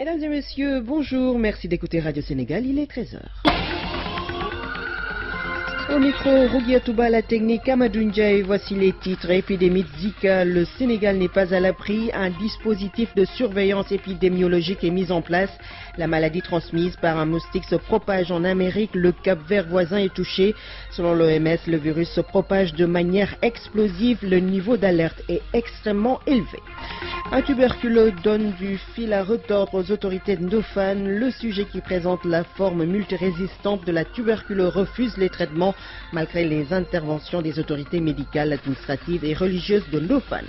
Mesdames et messieurs, bonjour, merci d'écouter Radio Sénégal, il est 13h. Au micro, Rougia Touba, la technique, Amadou Ndiaye, voici les titres. Épidémie de Zika, le Sénégal n'est pas à l'abri. Un dispositif de surveillance épidémiologique est mis en place. La maladie transmise par un moustique se propage en Amérique. Le Cap-Vert voisin est touché. Selon l'OMS, le virus se propage de manière explosive. Le niveau d'alerte est extrêmement élevé. Un tuberculeux donne du fil à retordre aux autorités de Ndofane. Le sujet qui présente la forme multirésistante de la tuberculose refuse les traitements malgré les interventions des autorités médicales, administratives et religieuses de Ndofane.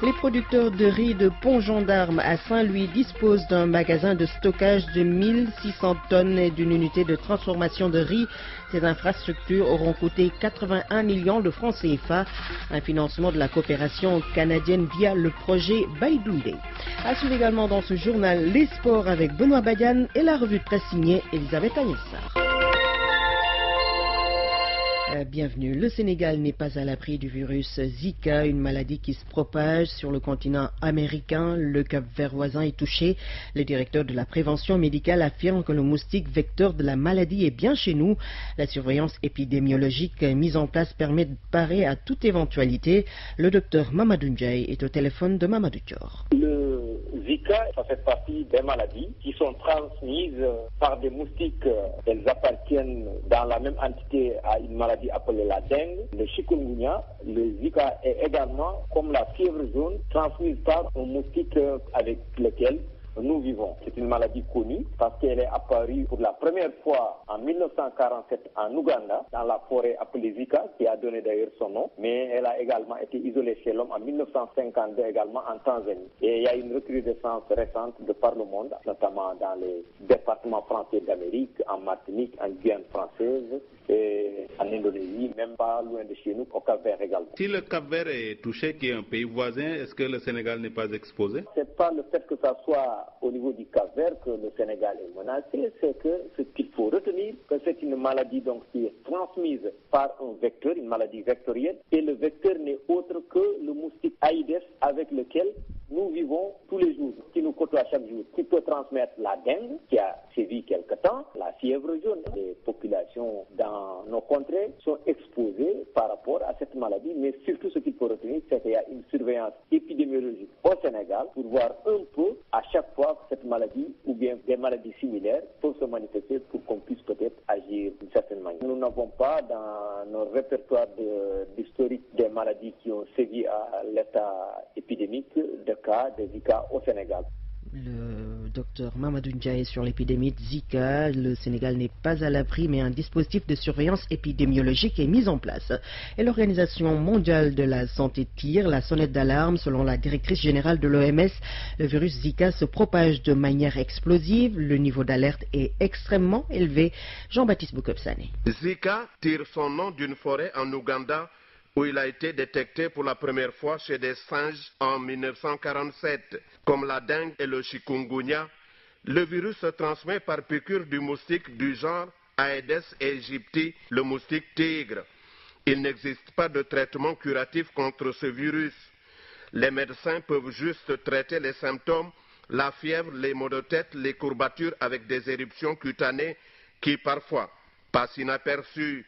Les producteurs de riz de Pont-Gendarme à Saint-Louis disposent d'un magasin de stockage de 1600 tonnes et d'une unité de transformation de riz. Ces infrastructures auront coûté 81 millions de francs CFA, un financement de la coopération canadienne via le projet Baïdoundé. À suivre également dans ce journal les sports avec Benoît Badiane et la revue de presse signée Elisabeth Agnessar. Bienvenue. Le Sénégal n'est pas à l'abri du virus Zika, une maladie qui se propage sur le continent américain. Le Cap-Vert voisin est touché. Le directeur de la prévention médicale affirme que le moustique vecteur de la maladie est bien chez nous. La surveillance épidémiologique mise en place permet de parer à toute éventualité. Le docteur Mamadou Ndiaye est au téléphone de Mamadou Thior. Le Zika, ça fait partie des maladies qui sont transmises par des moustiques. Elles appartiennent dans la même entité à une maladie appelée la dengue, le chikungunya. Le Zika est également, comme la fièvre jaune, transmise par un moustique avec lequel nous vivons. C'est une maladie connue parce qu'elle est apparue pour la première fois en 1947 en Ouganda, dans la forêt appelée Zika, qui a donné d'ailleurs son nom, mais elle a également été isolée chez l'homme en 1952 également en Tanzanie. Et il y a une recrudescence récente de par le monde, notamment dans les départements français d'Amérique, en Martinique, en Guyane française, et en Indonésie, même pas loin de chez nous, au Cap-Vert également. Si le Cap-Vert est touché, qui est un pays voisin, est-ce que le Sénégal n'est pas exposé? C'est pas le fait que ça soit au niveau du Cap-Vert que le Sénégal est menacé, c'est que ce qu'il faut retenir, que c'est une maladie donc qui est transmise par un vecteur, une maladie vectorielle, et le vecteur n'est autre que le moustique Aïdes avec lequel nous vivons tous les jours, qui nous côtoie chaque jour, qui peut transmettre la dengue, qui a sévi quelque temps, la fièvre jaune. Les populations dans nos contrées sont exposées par rapport à cette maladie, mais surtout ce qu'il faut retenir, c'est qu'il y a une surveillance épidémiologique au Sénégal pour voir un peu à chaque fois que cette maladie ou bien des maladies similaires peuvent se manifester pour qu'on puisse peut-être agir d'une certaine manière. Nous n'avons pas dans nos répertoires d'historique des maladies qui ont sévi à l'état épidémique de cas de Zika au Sénégal. Le docteur Mamadou Ndiaye sur l'épidémie de Zika. Le Sénégal n'est pas à l'abri, mais un dispositif de surveillance épidémiologique est mis en place. Et l'Organisation mondiale de la santé tire la sonnette d'alarme. Selon la directrice générale de l'OMS, le virus Zika se propage de manière explosive. Le niveau d'alerte est extrêmement élevé. Jean-Baptiste Boukopsane. Zika tire son nom d'une forêt en Ouganda où il a été détecté pour la première fois chez des singes en 1947. Comme la dengue et le chikungunya, le virus se transmet par piqûre du moustique du genre Aedes aegypti, le moustique tigre. Il n'existe pas de traitement curatif contre ce virus. Les médecins peuvent juste traiter les symptômes, la fièvre, les maux de tête, les courbatures avec des éruptions cutanées qui parfois passent inaperçues.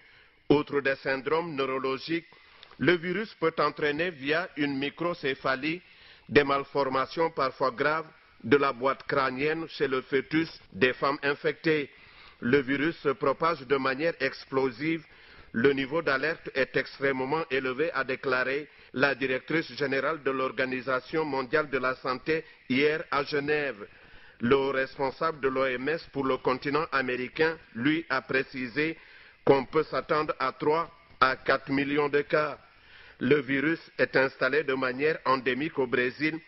Outre des syndromes neurologiques, le virus peut entraîner via une microcéphalie des malformations parfois graves de la boîte crânienne chez le fœtus des femmes infectées. Le virus se propage de manière explosive. Le niveau d'alerte est extrêmement élevé, a déclaré la directrice générale de l'Organisation mondiale de la santé hier à Genève. Le haut responsable de l'OMS pour le continent américain, lui, a précisé qu'on peut s'attendre à 3 à 4 millions de cas. Le virus est installé de manière endémique au Brésil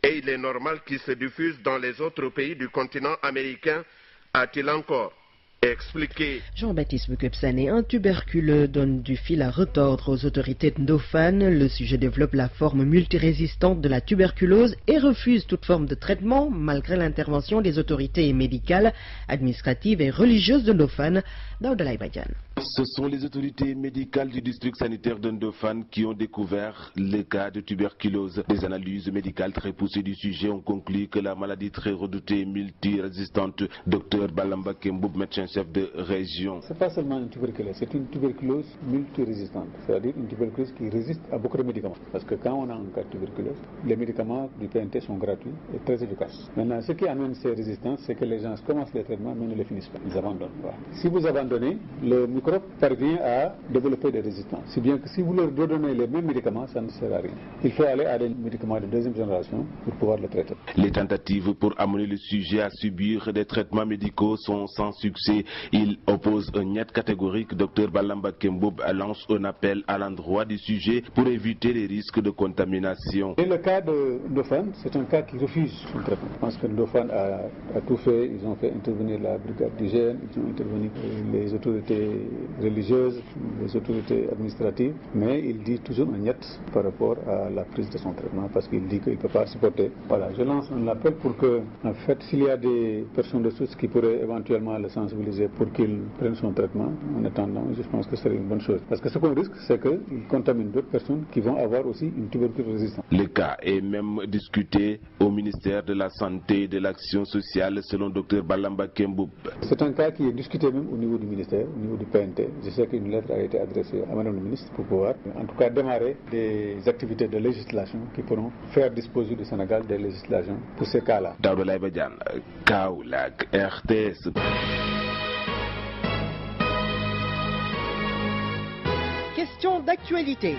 et il est normal qu'il se diffuse dans les autres pays du continent américain, a-t-il encore expliqué. Jean-Baptiste Boukopsane, un tuberculeux donne du fil à retordre aux autorités de Ndofane. Le sujet développe la forme multirésistante de la tuberculose et refuse toute forme de traitement malgré l'intervention des autorités médicales, administratives et religieuses de Ndofane. Daouda Badiane. Ce sont les autorités médicales du district sanitaire de Ndofane qui ont découvert le cas de tuberculose. Des analyses médicales très poussées du sujet ont conclu que la maladie très redoutée multirésistante. Dr Balamba Kemboub, médecin-chef de région. Ce n'est pas seulement une tuberculose, c'est une tuberculose multirésistante. C'est-à-dire une tuberculose qui résiste à beaucoup de médicaments. Parce que quand on a un cas de tuberculose, les médicaments du PNT sont gratuits et très efficaces. Maintenant, ce qui amène ces résistances, c'est que les gens commencent les traitements mais ne les finissent pas. Ils abandonnent. Voilà. Si vous abandonnez, le microbe parvient à développer des résistances. Si bien que si vous leur redonnez les mêmes médicaments, ça ne sert à rien. Il faut aller à des médicaments de deuxième génération pour pouvoir le traiter. Les tentatives pour amener le sujet à subir des traitements médicaux sont sans succès. Il oppose un niet catégorique. Dr Balamba Kemboub lance un appel à l'endroit du sujet pour éviter les risques de contamination. Et le cas de Ndofane, c'est un cas qui refuse son traitement. Je pense que Ndofane a tout fait. Ils ont fait intervenir la brigade d'hygiène, ils ont intervenu les autorités religieuses, les autorités administratives, mais il dit toujours un niet par rapport à la prise de son traitement parce qu'il dit qu'il ne peut pas supporter. Voilà, je lance un appel pour que, en fait, s'il y a des personnes de source qui pourraient éventuellement le sensibiliser pour qu'il prenne son traitement, en attendant, je pense que ce serait une bonne chose. Parce que ce qu'on risque, c'est qu'il contamine d'autres personnes qui vont avoir aussi une tuberculose résistante. Le cas est même discuté au ministère de la Santé et de l'Action sociale, selon Dr Balamba Kemboub. C'est un cas qui est discuté même au niveau du ministère, au niveau du PNT. Je sais qu'une lettre a été adressée à Madame le ministre pour pouvoir, en tout cas, démarrer des activités de législation qui pourront faire disposer du Sénégal des législations pour ces cas-là. Daouda Badian, Kaolack, RTS. Question d'actualité.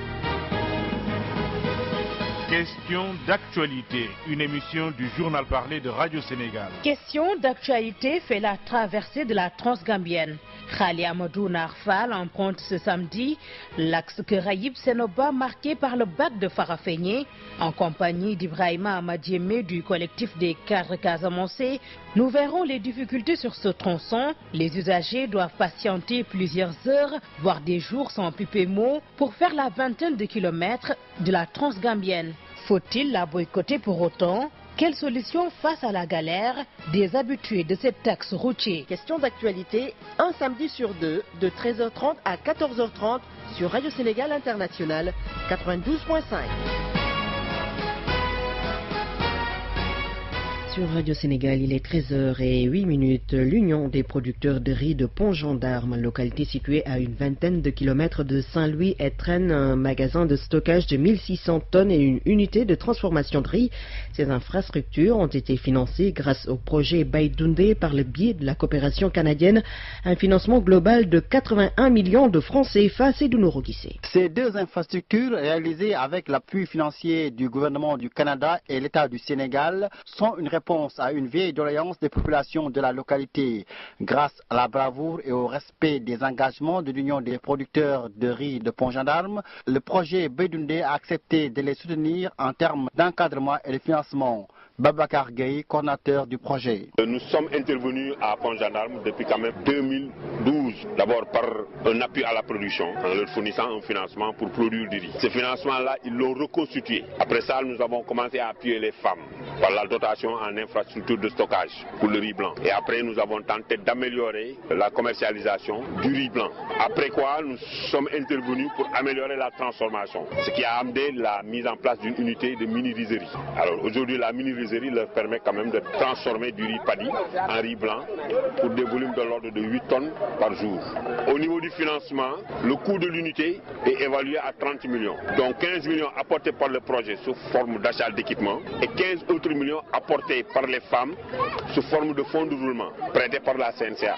Question d'actualité, une émission du journal parlé de Radio Sénégal. Question d'actualité fait la traversée de la Transgambienne. Khali Amadou Narfal emprunte ce samedi l'axe Keraïb-Senoba marqué par le bac de Farafenye. En compagnie d'Ibrahima Amadiémé du collectif des cadres casamançais, nous verrons les difficultés sur ce tronçon. Les usagers doivent patienter plusieurs heures, voire des jours sans Pipémo, pour faire la vingtaine de kilomètres de la Transgambienne. Faut-il la boycotter pour autant? Quelle solution face à la galère des habitués de cet axe routier? Question d'actualité, un samedi sur deux, de 13h30 à 14h30 sur Radio Sénégal International 92.5. Sur Radio Sénégal, il est 13h08. L'Union des producteurs de riz de Pont-Gendarme, localité située à une vingtaine de kilomètres de Saint-Louis, étrenne un magasin de stockage de 1600 tonnes et une unité de transformation de riz. Ces infrastructures ont été financées grâce au projet Baïdoundé par le biais de la coopération canadienne, un financement global de 81 millions de francs CFA. C'est Dounouro Guissé. Ces deux infrastructures, réalisées avec l'appui financier du gouvernement du Canada et l'État du Sénégal, sont une réponse à une vieille doléance des populations de la localité. Grâce à la bravoure et au respect des engagements de l'Union des producteurs de riz de Pont-Gendarme, le projet Baïdoundé a accepté de les soutenir en termes d'encadrement et de financement. Babacar Gueye, coordinateur du projet. Nous sommes intervenus à Pont-Gendarme depuis quand même 2012. D'abord par un appui à la production, en leur fournissant un financement pour produire du riz. Ce financement-là, ils l'ont reconstitué. Après ça, nous avons commencé à appuyer les femmes par la dotation en infrastructure de stockage pour le riz blanc. Et après, nous avons tenté d'améliorer la commercialisation du riz blanc. Après quoi, nous sommes intervenus pour améliorer la transformation, ce qui a amené la mise en place d'une unité de mini-rizerie. Alors aujourd'hui, la mini-rizerie leur permet quand même de transformer du riz paddy en riz blanc pour des volumes de l'ordre de 8 tonnes par jour. Au niveau du financement, le coût de l'unité est évalué à 30 millions. Donc 15 millions apportés par le projet sous forme d'achat d'équipement et 15 autres millions apportés par les femmes sous forme de fonds de roulement prêtés par la CNCA.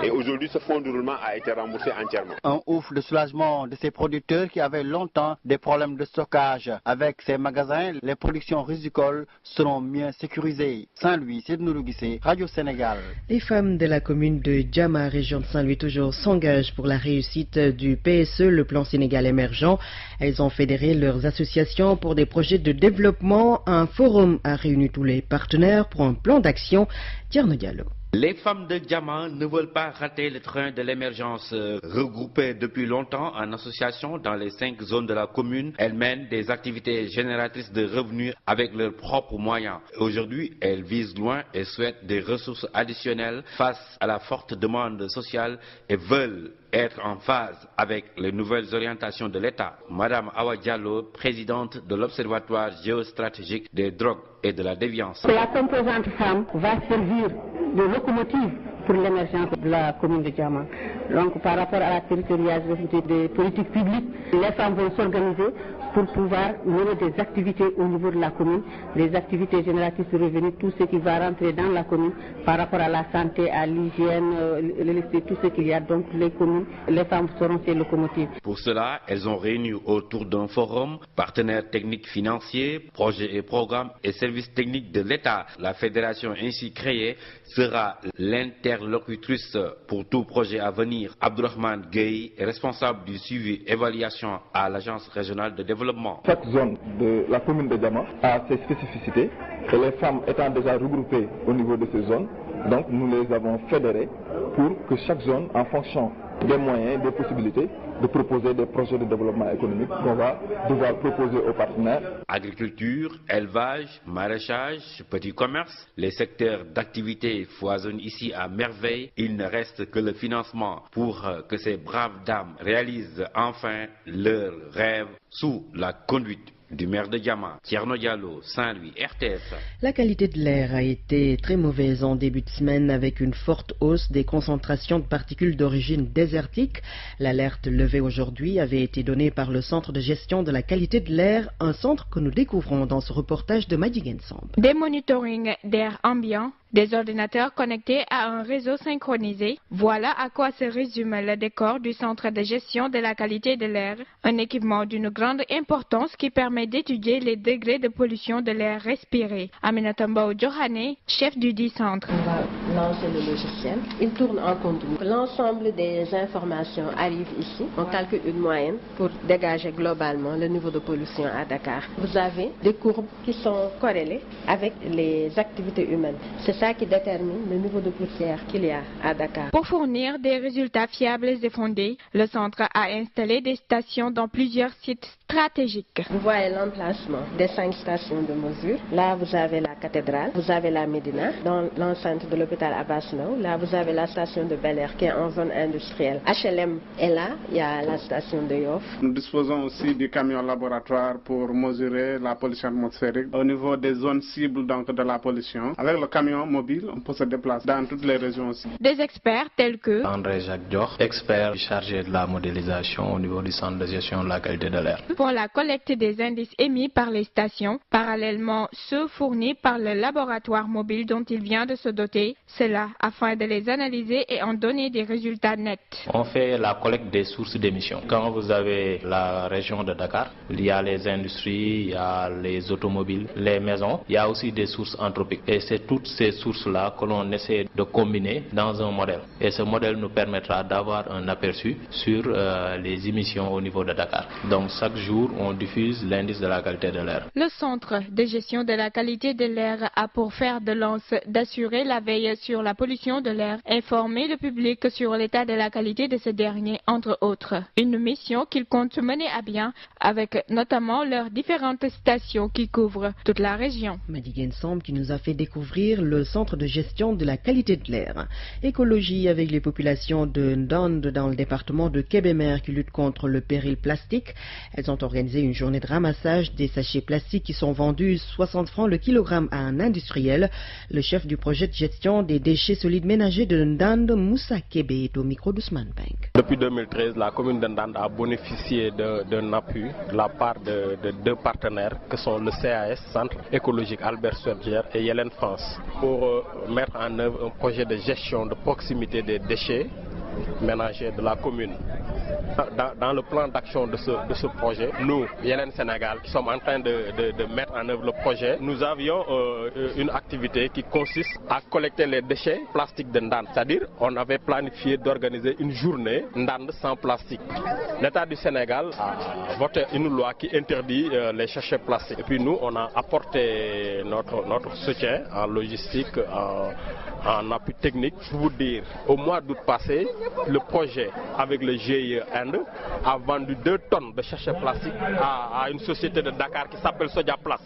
Et aujourd'hui, ce fonds de roulement a été remboursé entièrement. Un ouf de soulagement de ces producteurs qui avaient longtemps des problèmes de stockage. Avec ces magasins, les productions rizicoles seront mieux sécurisées. Saint-Louis, c'est Nounou Guissé, Radio Sénégal. Les femmes de la commune de Djama, région de Saint-Louis, toujours s'engagent pour la réussite du PSE, le plan Sénégal émergent. Elles ont fédéré leurs associations pour des projets de développement. Un forum a réuni tous les partenaires pour un plan d'action. Tierno Diallo. Les femmes de Diama ne veulent pas rater le train de l'émergence. Regroupées depuis longtemps en association dans les 5 zones de la commune, elles mènent des activités génératrices de revenus avec leurs propres moyens. Aujourd'hui, elles visent loin et souhaitent des ressources additionnelles face à la forte demande sociale et veulent être en phase avec les nouvelles orientations de l'État. Madame Awa Diallo, présidente de l'Observatoire géostratégique des drogues et de la déviance. La composante femme va servir de locomotive pour l'émergence de la commune de Diama. Donc par rapport à la territorialisation des politiques publiques, les femmes vont s'organiser pour pouvoir mener des activités au niveau de la commune, des activités génératrices de revenus, tout ce qui va rentrer dans la commune par rapport à la santé, à l'hygiène, tout ce qu'il y a. Donc les communes, les femmes seront ces locomotives. Pour cela, elles ont réuni autour d'un forum partenaires techniques financiers, projets et programmes et services techniques de l'État. La fédération ainsi créée sera l'interlocutrice pour tout projet à venir. Abdourahmane Gueye est responsable du suivi et évaluation à l'agence régionale de développement. Chaque zone de la commune de Diama a ses spécificités et les femmes étant déjà regroupées au niveau de ces zones, donc nous les avons fédérées pour que chaque zone, en fonction des moyens, des possibilités, de proposer des projets de développement économique qu'on va devoir proposer aux partenaires. Agriculture, élevage, maraîchage, petit commerce, les secteurs d'activité foisonnent ici à merveille. Il ne reste que le financement pour que ces braves dames réalisent enfin leurs rêves sous la conduite du maire de Diama, Thierno Diallo, Saint-Louis, RTS. La qualité de l'air a été très mauvaise en début de semaine avec une forte hausse des concentrations de particules d'origine désertique. L'alerte levée aujourd'hui avait été donnée par le Centre de gestion de la qualité de l'air, un centre que nous découvrons dans ce reportage de Madi Gensamb. Des monitorings d'air ambiant, des ordinateurs connectés à un réseau synchronisé. Voilà à quoi se résume le décor du Centre de gestion de la qualité de l'air, un équipement d'une grande importance qui permet d'étudier les degrés de pollution de l'air respiré. Aminata Mbao Djohane, chef du dit centre. On va lancer le logiciel. Il tourne en continu. L'ensemble des informations arrive ici. On calcule une moyenne pour dégager globalement le niveau de pollution à Dakar. Vous avez des courbes qui sont corrélées avec les activités humaines. C'est ça qui détermine le niveau de poussière qu'il y a à Dakar. Pour fournir des résultats fiables et fondés, le centre a installé des stations dans plusieurs sites stratégiques. Vous voyez l'emplacement des 5 stations de mesure. Là, vous avez la cathédrale, vous avez la Médina, dans l'enceinte de l'hôpital Abass Ndao. Là, vous avez la station de Bel Air qui est en zone industrielle. HLM est là, il y a la station de Yoff. Nous disposons aussi du camion laboratoire pour mesurer la pollution atmosphérique au niveau des zones cibles donc, de la pollution. Avec le camion mobile, on peut se déplacer dans toutes les régions aussi. Des experts tels que André Jacques Dior, expert chargé de la modélisation au niveau du centre de gestion de la qualité de l'air. Pour la collecte des indices émis par les stations, parallèlement ceux fournis par le laboratoire mobile dont il vient de se doter, cela afin de les analyser et en donner des résultats nets. On fait la collecte des sources d'émissions. Quand vous avez la région de Dakar, il y a les industries, il y a les automobiles, les maisons, il y a aussi des sources anthropiques. Et c'est toutes ces sources-là que l'on essaie de combiner dans un modèle. Et ce modèle nous permettra d'avoir un aperçu sur les émissions au niveau de Dakar. Donc chaque jour, on diffuse l'indice de la qualité de l'air. Le Centre de gestion de la qualité de l'air a pour fer de lance d'assurer la veille sur la pollution de l'air, informer le public sur l'état de la qualité de ce dernier, entre autres. Une mission qu'il compte mener à bien avec notamment leurs différentes stations qui couvrent toute la région. Madi Gensamb qui nous a fait découvrir le Centre de gestion de la qualité de l'air. Écologie avec les populations de Ndande dans le département de Kébémer qui luttent contre le péril plastique. Elles ont organisé une journée de ramassage des sachets plastiques qui sont vendus 60 francs le kilogramme à un industriel. Le chef du projet de gestion des déchets solides ménagers de Ndande, Moussa Kébé, est au micro d'Ousmane Bank. Depuis 2013, la commune de Ndande a bénéficié d'un appui de la part de 2 partenaires que sont le CAS, Centre écologique Albert Schweitzer et Yellen France, pour mettre en œuvre un projet de gestion de proximité des déchets ménagers de la commune. dans le plan d'action de ce projet. Nous, Yelen Sénégal, qui sommes en train de mettre en œuvre le projet, nous avions une activité qui consiste à collecter les déchets plastiques de Ndande. C'est-à-dire, on avait planifié d'organiser une journée Ndande sans plastique. L'État du Sénégal a voté une loi qui interdit les sachets plastiques. Et puis nous, on a apporté notre soutien en logistique, en appui technique. Pour vous dire, au mois d'août passé, le projet avec le GIE Inde a vendu 2 tonnes de sachets plastiques à une société de Dakar qui s'appelle Sodiaplast.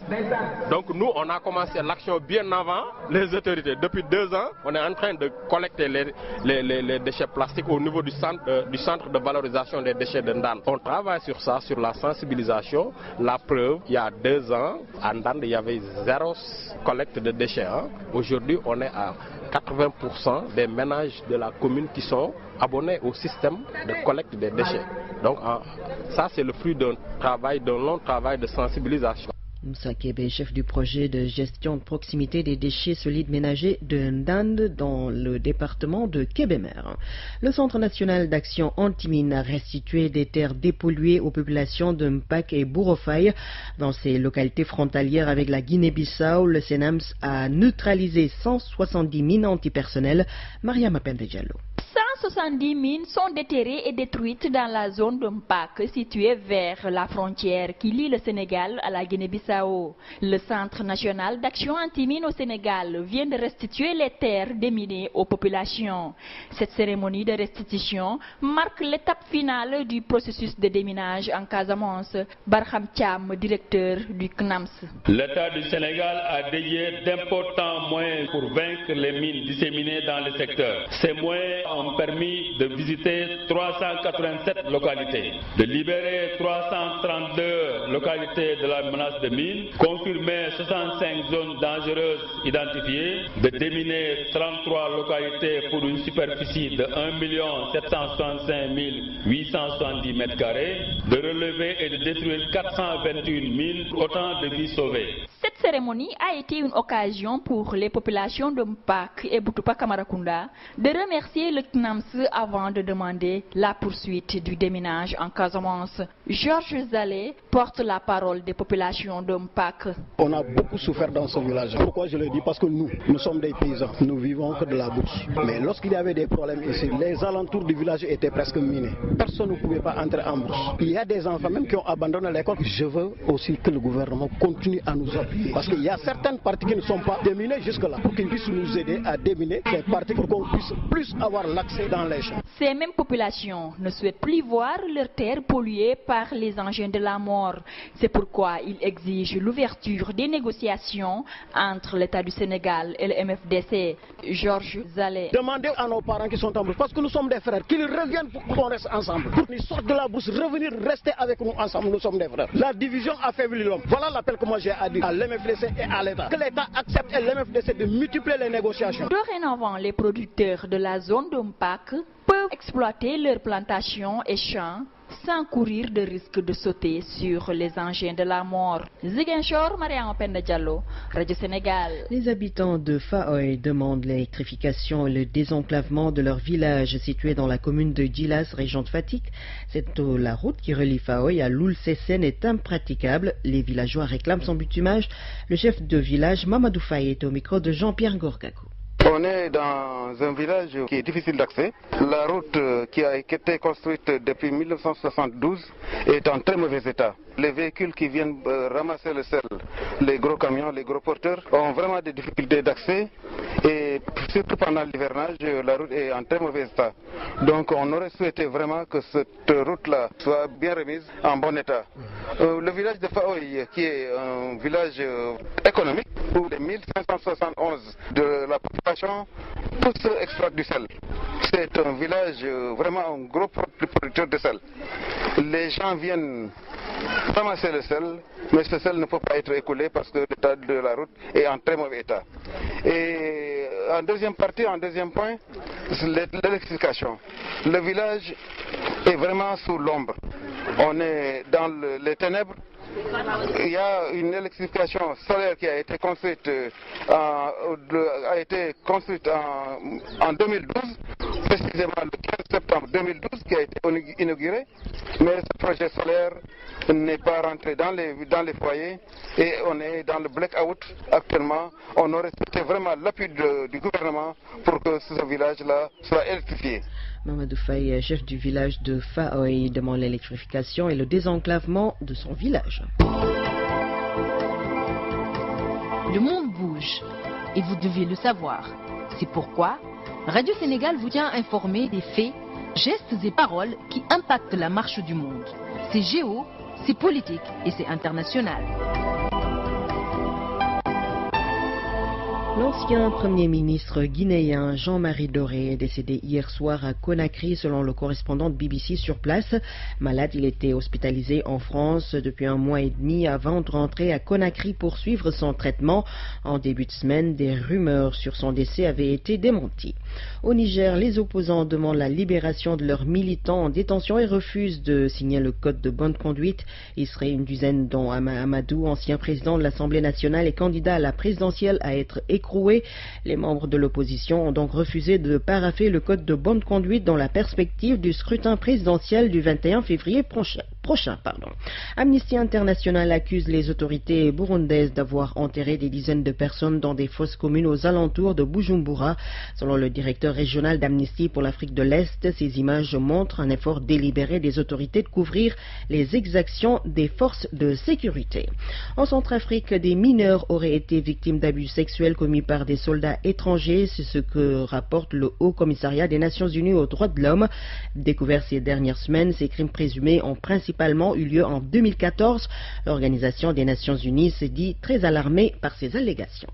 Donc nous, on a commencé l'action bien avant les autorités. Depuis 2 ans, on est en train de collecter les déchets plastiques au niveau du centre de valorisation des déchets de Ndande. On travaille sur ça, sur la sensibilisation. La preuve, il y a 2 ans, à Ndande, il y avait 0 collecte de déchets. Aujourd'hui, on est à 80% des ménages de la commune qui sont abonnés au système de collecte des déchets. Donc ça, c'est le fruit d'un long travail de sensibilisation. Moussa Kébé, chef du projet de gestion de proximité des déchets solides ménagers de Ndande dans le département de Kébémer. Le Centre national d'action anti-mine a restitué des terres dépolluées aux populations de Mpac et Bourofaye. Dans ces localités frontalières avec la Guinée-Bissau, le CNAMS a neutralisé 170 mines antipersonnelles. Mariama Pende Diallo. 170 mines sont déterrées et détruites dans la zone de Mpac, située vers la frontière qui lie le Sénégal à la Guinée-Bissau. Le Centre national d'action anti-mine au Sénégal vient de restituer les terres déminées aux populations. Cette cérémonie de restitution marque l'étape finale du processus de déminage en Casamance. Barham Thiam, directeur du CNAMS. L'État du Sénégal a dédié d'importants moyens pour vaincre les mines disséminées dans le secteur. Ces moyens ont permis de visiter 387 localités, de libérer 332 localités de la menace de mines, confirmer 65 zones dangereuses identifiées, de déminer 33 localités pour une superficie de 1 765 870 m², de relever et de détruire 421 mines, autant de vies sauvées. Cette cérémonie a été une occasion pour les populations de Mpac et Boutoupa Kamarakunda de remercier le CNAMS avant de demander la poursuite du déminage en Casamance. Georges Zalé porte la parole des populations de Mpac. On a beaucoup souffert dans ce village. Pourquoi je le dis? Parce que nous sommes des paysans. Nous vivons que de la bourse. Mais lorsqu'il y avait des problèmes ici, les alentours du village étaient presque minés. Personne ne pouvait pas entrer en bourse. Il y a des enfants même qui ont abandonné l'école. Je veux aussi que le gouvernement continue à nous appuyer. Parce qu'il y a certaines parties qui ne sont pas déminées jusque-là. Pour qu'ils puissent nous aider à déminer ces parties pour qu'on puisse plus avoir l'accès dans les champs. Ces mêmes populations ne souhaitent plus voir leurs terres polluées par les engins de la mort. C'est pourquoi ils exigent l'ouverture des négociations entre l'État du Sénégal et le MFDC. Georges Zalé. Demandez à nos parents qui sont en bourse, parce que nous sommes des frères, qu'ils reviennent pour qu'on reste ensemble. Pour qu'ils sortent de la bourse, revenir, rester avec nous ensemble, nous sommes des frères. La division affaiblit l'homme. Voilà l'appel que moi j'ai à dire à l'MFDC et à l'État. Que l'État accepte et l'MFDC de multiplier les négociations. Dorénavant, les producteurs de la zone de Mpac peuvent exploiter leurs plantations et champs sans courir de risque de sauter sur les engins de la mort. Ziguinchor, Mariama Penda Diallo, Radio Sénégal. Les habitants de Faoy demandent l'électrification et le désenclavement de leur village situé dans la commune de Djilas, région de Fatick. La route qui relie Faoy à Loul-Sessène est impraticable. Les villageois réclament son bitumage. Le chef de village, Mamadou Faye, est au micro de Jean-Pierre Gorgakou. On est dans un village qui est difficile d'accès. La route qui a été construite depuis 1972 est en très mauvais état. Les véhicules qui viennent ramasser le sel, les gros camions, les gros porteurs, ont vraiment des difficultés d'accès. Et surtout pendant l'hivernage, la route est en très mauvais état. Donc on aurait souhaité vraiment que cette route-là soit bien remise en bon état. Le village de Faoy, qui est un village économique, où les 1571 de la population tous exploitent du sel. C'est un village vraiment un gros producteur de sel. Les gens viennent ramasser le sel, mais ce sel ne peut pas être écoulé parce que l'état de la route est en très mauvais état. Et en deuxième point, l'électrification. Le village est vraiment sous l'ombre. On est dans les ténèbres. Il y a une électrification solaire qui a été construite en 2012 précisément le 15 septembre 2012 qui a été inauguré, mais ce projet solaire n'est pas rentré dans les foyers et on est dans le blackout actuellement. On aurait souhaité vraiment l'appui du gouvernement pour que ce village-là soit électrifié. Mamadou Faye, chef du village de Faoy, demande l'électrification et le désenclavement de son village. Le monde bouge et vous devez le savoir. C'est pourquoi Radio Sénégal vous tient informé des faits, gestes et paroles qui impactent la marche du monde. C'est géo, c'est politique et c'est international. L'ancien Premier ministre guinéen Jean-Marie Doré est décédé hier soir à Conakry selon le correspondant de BBC sur place. Malade, il était hospitalisé en France depuis 1 mois et demi avant de rentrer à Conakry pour suivre son traitement. En début de semaine, des rumeurs sur son décès avaient été démenties. Au Niger, les opposants demandent la libération de leurs militants en détention et refusent de signer le code de bonne conduite. Il serait une dizaine, dont Amadou, ancien président de l'Assemblée nationale et candidat à la présidentielle, à être écroué. Les membres de l'opposition ont donc refusé de paraffer le code de bonne conduite dans la perspective du scrutin présidentiel du 21 février prochain. Amnesty International accuse les autorités burundaises d'avoir enterré des dizaines de personnes dans des fosses communes aux alentours de Bujumbura. Selon le directeur régional d'Amnesty pour l'Afrique de l'Est, ces images montrent un effort délibéré des autorités de couvrir les exactions des forces de sécurité. En Centrafrique, des mineurs auraient été victimes d'abus sexuels commis par des soldats étrangers, c'est ce que rapporte le Haut Commissariat des Nations Unies aux droits de l'homme. Découverts ces dernières semaines, ces crimes présumés ont principalement eu lieu en 2014. L'Organisation des Nations Unies s'est dit très alarmée par ces allégations.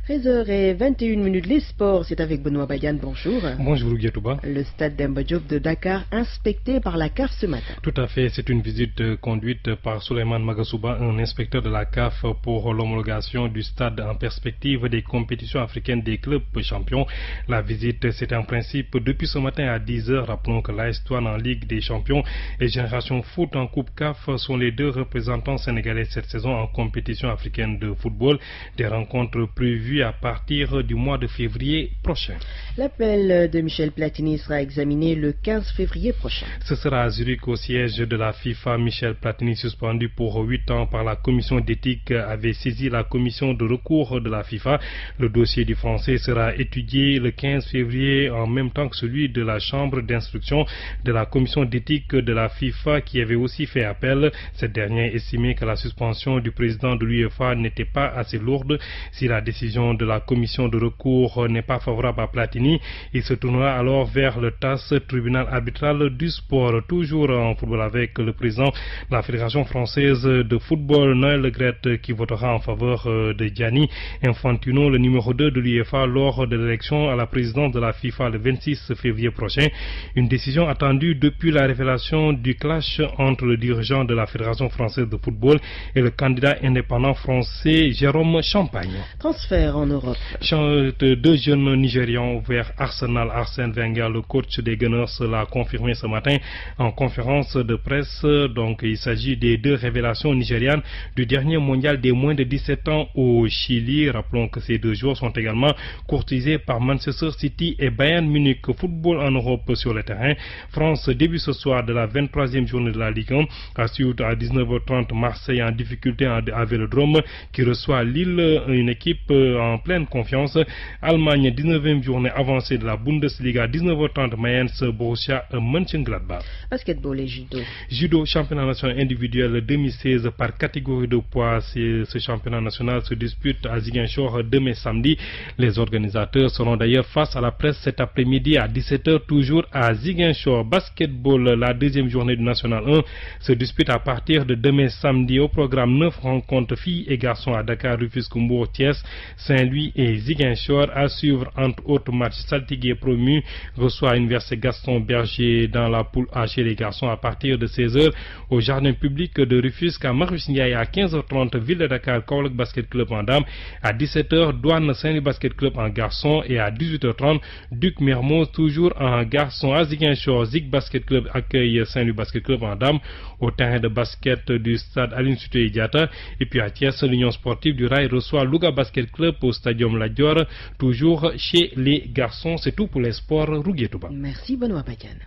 13h21, les sports, c'est avec Benoît Badiane, bonjour. Bonjour Guetouba. Le stade Demba Diop de Dakar inspecté par la CAF ce matin. Tout à fait, c'est une visite conduite par Souleymane Magasouba, un inspecteur de la CAF pour l'homologation du stade en perspective des compétitions africaines des clubs champions. La visite, c'est en principe depuis ce matin à 10h. Rappelons que l'AS Douanes en Ligue des champions et Génération Foot en Coupe CAF sont les deux représentants sénégalais cette saison en compétition africaine de football. Des rencontres prévues à partir du mois de février prochain. L'appel de Michel Platini sera examiné le 15 février prochain. Ce sera à Zurich au siège de la FIFA. Michel Platini, suspendu pour 8 ans par la commission d'éthique, avait saisi la commission de recours de la FIFA. Le dossier du Français sera étudié le 15 février en même temps que celui de la chambre d'instruction de la commission d'éthique de la FIFA qui avait aussi fait appel. Cette dernière estimait que la suspension du président de l'UEFA n'était pas assez lourde. Si la décision de la commission de recours n'est pas favorable à Platini, il se tournera alors vers le TAS, tribunal arbitral du sport. Toujours en football avec le président de la Fédération française de football, Noël Le Graët, qui votera en faveur de Gianni Infantino, le numéro 2 de l'UEFA, lors de l'élection à la présidence de la FIFA le 26 février prochain. Une décision attendue depuis la révélation du clash entre le dirigeant de la Fédération française de football et le candidat indépendant français Jérôme Champagne. Transfert en Europe. Deux jeunes Nigérians vers Arsenal. Arsène Wenger, le coach des Gunners, l'a confirmé ce matin en conférence de presse. Donc il s'agit des deux révélations nigérianes du dernier mondial des moins de 17 ans au Chili. Rappelons que ces deux joueurs sont également courtisés par Manchester City et Bayern Munich. Football en Europe sur le terrain. France début ce soir de la 23e journée de la Ligue 1. Ensuite à 19h30, Marseille en difficulté à Vélodrome qui reçoit Lille, une équipe en pleine confiance. Allemagne, 19e journée avancée de la Bundesliga, 19h30, Mayence, Borussia Mönchengladbach. Basketball et judo. Judo, championnat national individuel 2016 par catégorie de poids. Ce championnat national se dispute à Ziguinchor demain samedi. Les organisateurs seront d'ailleurs face à la presse cet après-midi à 17h toujours à Ziguinchor. Basketball, la deuxième journée du National 1 se dispute à partir de demain samedi. Au programme 9 rencontres filles et garçons à Dakar, Rufisque, Mbour, Thiès, Saint-Louis et Ziguinchor. À suivre entre autres matchs. Saltigué promu reçoit Université Gaston Berger dans la poule A chez les garçons à partir de 16h au jardin public de Rufisque. À Marius Ndiaye à 15h30 Ville de Dakar Kaolack Basket Club en dames. À 17h Douane Saint-Louis Basket Club en garçon et à 18h30 Duc Mermoz toujours en garçon. À Ziguinchor Zig Basket Club accueille Saint-Louis Basket Club en dames au terrain de basket du stade Aline Sitoé Diatta. Et puis à Thiès, l'Union sportive du Rail reçoit Louga Basket Club au stadium Lat Dior, toujours chez les garçons. C'est tout pour les sports. Rougué Touba. Merci Benoît Badiane.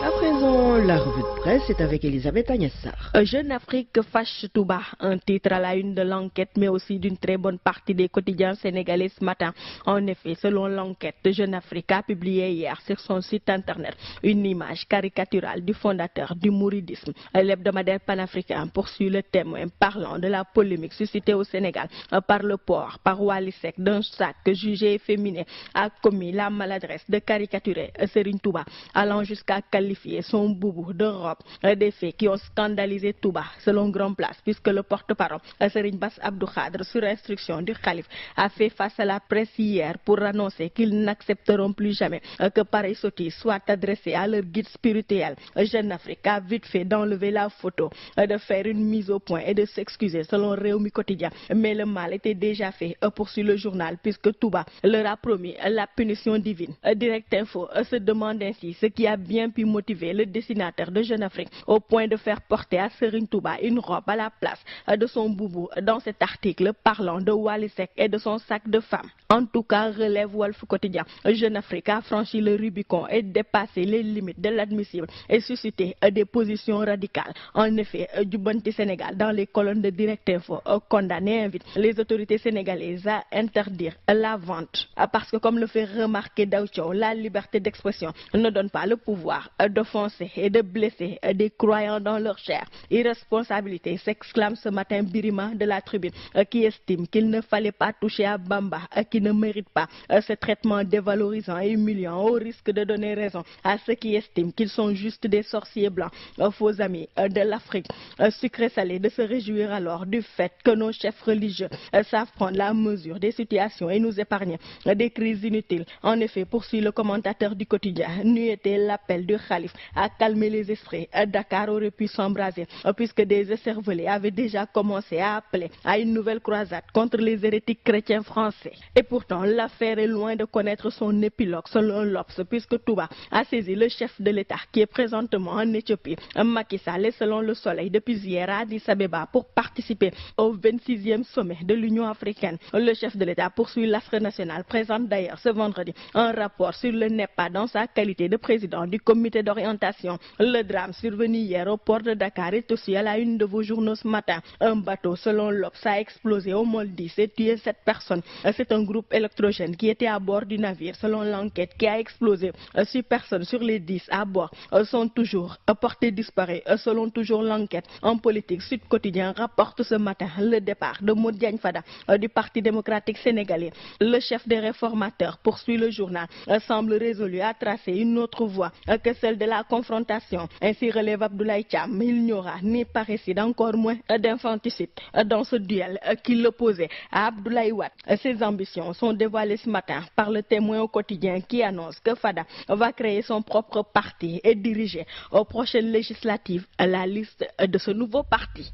À présent, la revue de presse est avec Elisabeth Agnassar. Jeune Afrique fâche Touba, un titre à la une de l'enquête, mais aussi d'une très bonne partie des quotidiens sénégalais ce matin. En effet, selon l'enquête, Jeune Afrique a publié hier sur son site internet une image caricaturale du fondateur du mouridisme. L'hebdomadaire panafricain poursuit le témoin parlant de la polémique suscitée au Sénégal par le port par Wally Seck d'un sac jugé efféminé, a commis la maladresse de caricaturer Serigne Touba, allant jusqu'à qualifier son boubou de robe. Des faits qui ont scandalisé Touba selon Grand Place, puisque le porte-parole Serigne Bass Abdou Khadre, sur instruction du calife, a fait face à la presse hier pour annoncer qu'ils n'accepteront plus jamais que pareille sottise soit adressée à leur guide spirituel. Jeune Afrique a vite fait d'enlever la photo, de faire une mise au point et de s'excuser selon Réumi Quotidien. Mais le mal était déjà fait, poursuit le journal, puisque Touba leur a promis la punition divine. Direct Info se demande ainsi ce qui a bien pu motiver le dessinateur de Jeune Afrique au point de faire porter à Serigne Touba une robe à la place de son boubou dans cet article parlant de Wally Seck et de son sac de femme. En tout cas, relève Walf Quotidien, Jeune Afrique a franchi le Rubicon et dépassé les limites de l'admissible et suscité des positions radicales. En effet, Jubanti Sénégal, dans les colonnes de Direct Info, condamne et invite les autorités sénégalaises à interdire la vente. Parce que, comme le fait remarquer Daoucho, la liberté d'expression ne donne pas le pouvoir d'offenser et de blesser des croyants dans leur chair. Irresponsabilité, s'exclame ce matin Birima de la Tribune, qui estime qu'il ne fallait pas toucher à Bamba, qui ne mérite pas ce traitement dévalorisant et humiliant, au risque de donner raison à ceux qui estiment qu'ils sont juste des sorciers blancs. Faux amis de l'Afrique, sucré salé de se réjouir alors du fait que nos chefs religieux savent prendre la mesure des situations et nous épargner des crises inutiles. En effet, poursuit le commentateur du quotidien, n'eût été l'appel du calife à calmer les esprits, Dakar aurait pu s'embraser, puisque des écervelés avaient déjà commencé à appeler à une nouvelle croisade contre les hérétiques chrétiens français. Et pourtant, l'affaire est loin de connaître son épilogue selon l'Obs, puisque Touba a saisi le chef de l'État qui est présentement en Éthiopie, Macky Sall, est selon le Soleil depuis hier à Addis Abeba pour participer au 26e sommet de l'Union africaine. Le chef de l'État, poursuit l'Astre national, présente d'ailleurs ce vendredi un rapport sur le NEPA dans sa qualité de président du comité d'orientation. Le drame survenu hier au port de Dakar est aussi à la une de vos journaux ce matin. Un bateau, selon l'Obs, a explosé aux Moldis et tué 7 personnes. C'est un groupe électrogène qui était à bord du navire, selon l'enquête, qui a explosé. 6 personnes sur les 10 à bord sont toujours portées disparues, selon toujours l'enquête. En politique, Sud Quotidien rapporte ce matin le départ de Modou Diagne Fada du Parti démocratique sénégalais. Le chef des réformateurs, poursuit le journal, semble résolu à tracer une autre voie que celle de la confrontation. Ainsi relève Abdoulaye Thiam, il n'y aura ni parricide, encore moins d'infanticide dans ce duel qui l'opposait à Abdoulaye Wade. Ses ambitions sont dévoilées ce matin par le Témoin au quotidien qui annonce que Fada va créer son propre parti et diriger aux prochaines législatives la liste de ce nouveau parti.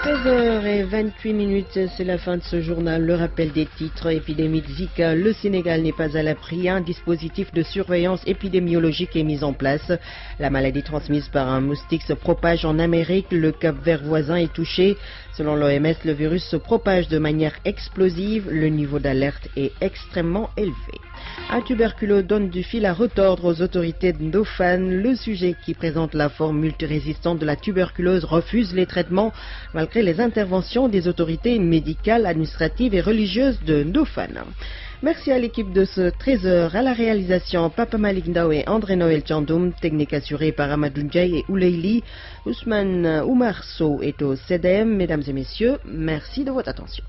16h28, c'est la fin de ce journal. Le rappel des titres: épidémie de Zika, le Sénégal n'est pas à l'abri. Un dispositif de surveillance épidémiologique est mis en place. La maladie transmise par un moustique se propage en Amérique. Le Cap-Vert voisin est touché. Selon l'OMS, le virus se propage de manière explosive. Le niveau d'alerte est extrêmement élevé. Un tuberculeux donne du fil à retordre aux autorités de Ndofane. Le sujet, qui présente la forme multirésistante de la tuberculose, refuse les traitements malgré les interventions des autorités médicales, administratives et religieuses de Ndofane. Merci à l'équipe de ce 13h, à la réalisation Papa Malik Ndao et André Noël Tchandoum, technique assurée par Amadou Ndiaye et Ouleili. Ousmane Oumarso est au CDM. Mesdames et messieurs, merci de votre attention.